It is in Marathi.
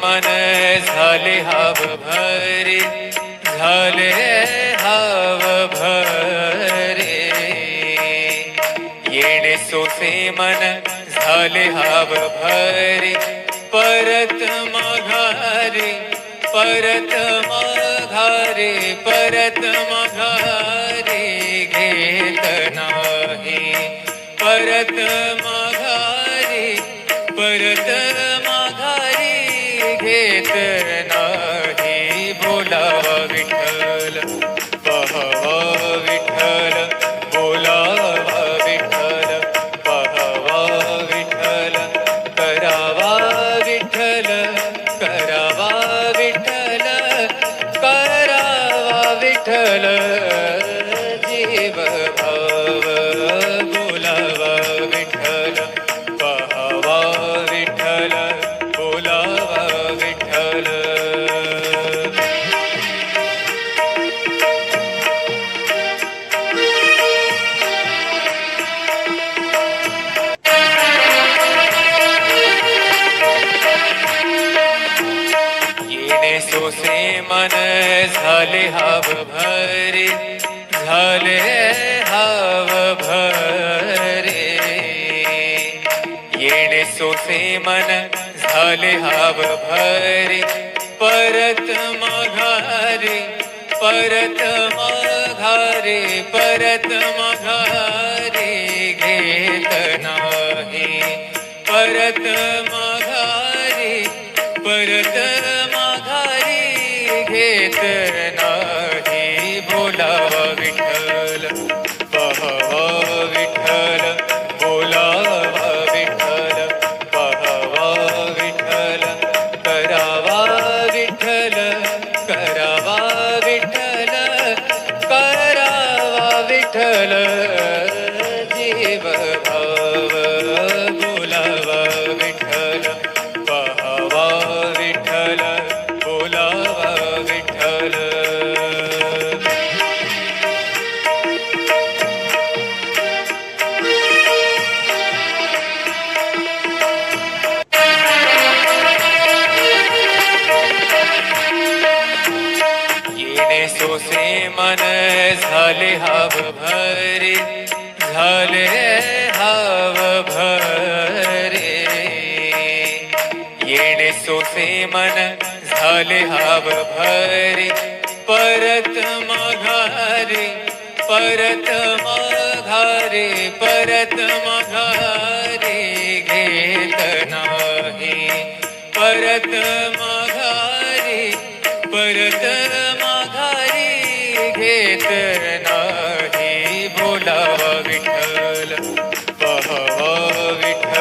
मन झाले हाव भरे, झाले हाव भरे. येणे सोसे मन झाले हाव भरे, परत माघारे, परत माघारे, परत माघारे घेत नाही. परत माघारे, परत माघारे घेत नाही. बोलावा विठ्ठल, पहावा विठ्ठल, बोलावा विठ्ठल, पहावा विठ्ठल, करावा विठ्ठल, करावा विठ्ठल, करावा विठ्ठल. जीव भाव बोलावा विठ्ठल, पहावा विठ्ठल, बोलावा विठ्ठल. येणे सोसे मन झाले हाव भरे, झाले हाव भरे. येणे सोसे मन झाले हाव भरे, परत माघारे, परत माघारे, परत माघारे घेत नाही. परत माघारे, परत माघारे घेत नाही. बोलावा विठ्ठल, पहावा विठ्ठल, बोलावा विठ्ठल, पहावा विठ्ठल, करावा विठ्ठल, करावा विठ्ठल, करावा विठ्ठल. जीव भाव बोलावा विठ्ठल, पहावा विठ्ठल, बोलावा विठ्ठल. येणे सोसे मन झाले हाव भरे, झाले हाव भरे. येणे सोसे मन झाले हाव भरे, परत माघारे, परत माघारे, परत माघारे घेत नाही. परत माघारे,